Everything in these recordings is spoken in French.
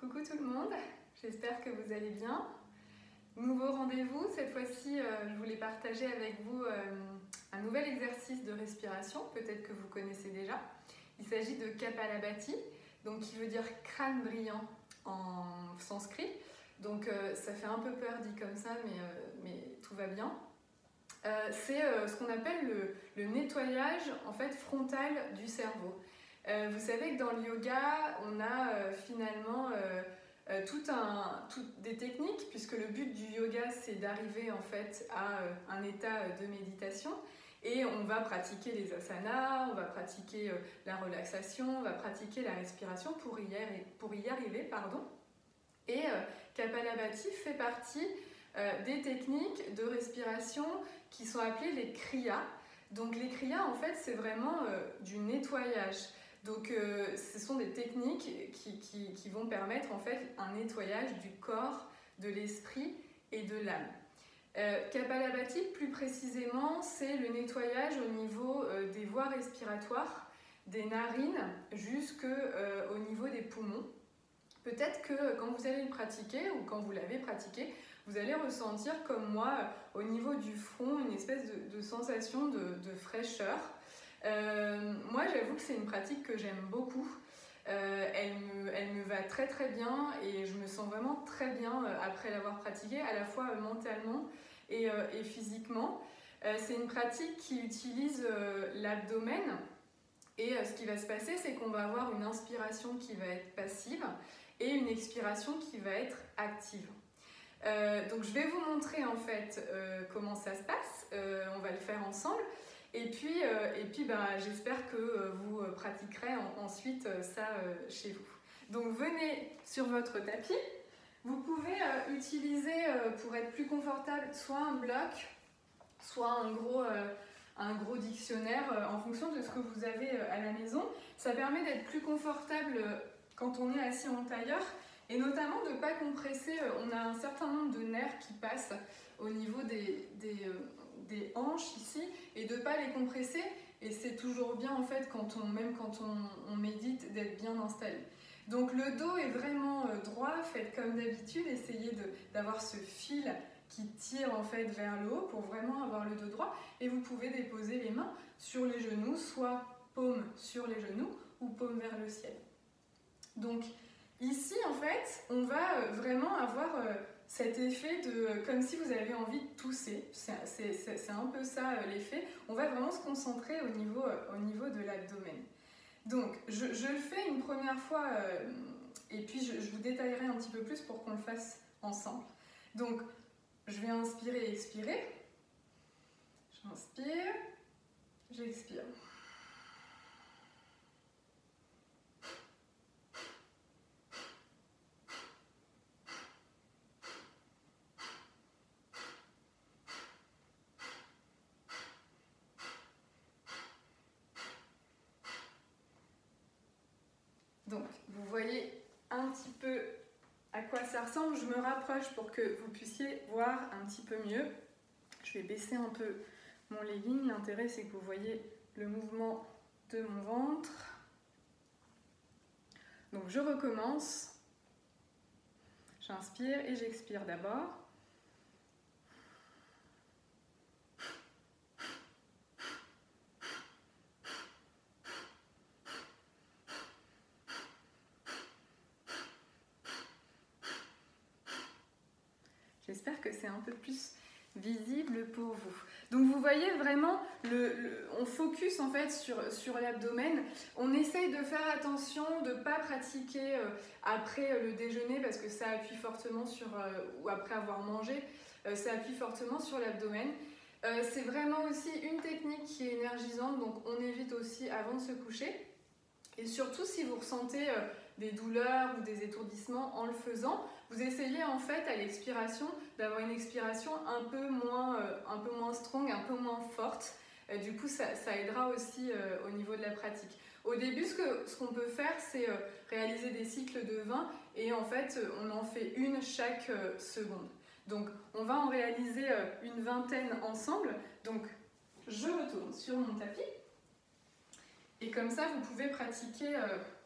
Coucou tout le monde, j'espère que vous allez bien. Nouveau rendez-vous, cette fois-ci je voulais partager avec vous un nouvel exercice de respiration, peut-être que vous connaissez déjà. Il s'agit de Kapalabhati, donc qui veut dire crâne brillant en sanskrit. Donc ça fait un peu peur dit comme ça, mais tout va bien. C'est ce qu'on appelle le nettoyage en fait, frontal du cerveau. Vous savez que dans le yoga, on a finalement toutes des techniques, puisque le but du yoga, c'est d'arriver en fait à un état de méditation. Et on va pratiquer les asanas, on va pratiquer la relaxation, on va pratiquer la respiration pour y arriver. Et Kapalabhati fait partie des techniques de respiration qui sont appelées les kriyas. Donc les kriyas, en fait, c'est vraiment du nettoyage. Donc ce sont des techniques qui vont permettre en fait un nettoyage du corps, de l'esprit et de l'âme. Kapalabhati, plus précisément, c'est le nettoyage au niveau des voies respiratoires, des narines, jusqu'au niveau des poumons. Peut-être que quand vous allez le pratiquer ou quand vous l'avez pratiqué, vous allez ressentir comme moi, au niveau du front, une espèce de sensation de fraîcheur. Moi, j'avoue que c'est une pratique que j'aime beaucoup. Elle me va très très bien et je me sens vraiment très bien après l'avoir pratiquée, à la fois mentalement et physiquement. C'est une pratique qui utilise l'abdomen et ce qui va se passer, c'est qu'on va avoir une inspiration qui va être passive et une expiration qui va être active. Donc je vais vous montrer en fait comment ça se passe, on va le faire ensemble. Et puis j'espère que vous pratiquerez ensuite ça chez vous. Donc venez sur votre tapis. Vous pouvez utiliser, pour être plus confortable, soit un bloc, soit un gros dictionnaire, en fonction de ce que vous avez à la maison. Ça permet d'être plus confortable quand on est assis en tailleur, et notamment de ne pas compresser. On a un certain nombre de nerfs qui passent au niveau des hanches ici, et de ne pas les compresser. Et c'est toujours bien en fait, même quand on médite, d'être bien installé. Donc le dos est vraiment droit, faites comme d'habitude, essayez d'avoir ce fil qui tire en fait vers le haut pour vraiment avoir le dos droit. Et vous pouvez déposer les mains sur les genoux, soit paume sur les genoux ou paume vers le ciel. Donc ici en fait, on va vraiment avoir cet effet comme si vous avez envie de tousser. C'est un peu ça l'effet. On va vraiment se concentrer au niveau de l'abdomen. Donc je le fais une première fois et puis je vous détaillerai un petit peu plus pour qu'on le fasse ensemble. Donc je vais inspirer et expirer. J'inspire, j'expire. Donc, vous voyez un petit peu à quoi ça ressemble. Je me rapproche pour que vous puissiez voir un petit peu mieux. Je vais baisser un peu mon legging. L'intérêt, c'est que vous voyez le mouvement de mon ventre. Donc, je recommence. J'inspire et j'expire d'abord. J'espère que c'est un peu plus visible pour vous. Donc vous voyez vraiment, on focus en fait sur l'abdomen. On essaye de faire attention de ne pas pratiquer après le déjeuner parce que ça appuie fortement ou après avoir mangé, ça appuie fortement sur l'abdomen. C'est vraiment aussi une technique qui est énergisante, donc on évite aussi avant de se coucher. Et surtout si vous ressentez des douleurs ou des étourdissements en le faisant, vous essayez en fait à l'expiration d'avoir une expiration un peu moins strong, un peu moins forte. Du coup ça aidera aussi au niveau de la pratique. Au début ce qu'on peut faire c'est réaliser des cycles de 20 et en fait on en fait une chaque seconde. Donc on va en réaliser une vingtaine ensemble. Donc je retourne sur mon tapis. Et comme ça, vous pouvez pratiquer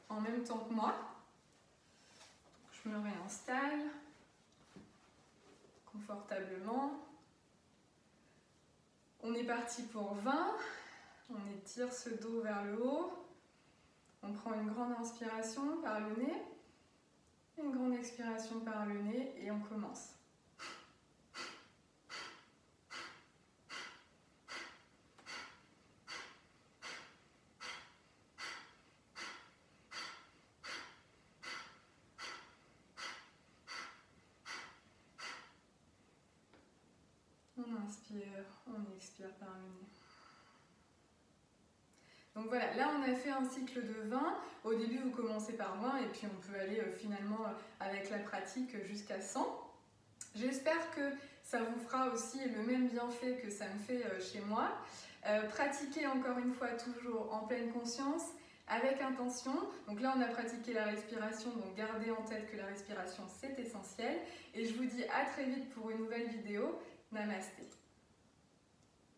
en même temps que moi. Je Je me réinstalle confortablement. On est parti pour 20. On étire ce dos vers le haut. On prend une grande inspiration par le nez, une grande expiration par le nez et on commence. On inspire, on expire par le nez. Donc voilà, là on a fait un cycle de 20. Au début vous commencez par 20 et puis on peut aller finalement avec la pratique jusqu'à 100. J'espère que ça vous fera aussi le même bienfait que ça me fait chez moi. Pratiquez encore une fois toujours en pleine conscience, avec intention. Donc là on a pratiqué la respiration, donc gardez en tête que la respiration c'est essentiel. Et je vous dis à très vite pour une nouvelle vidéo. Namasté.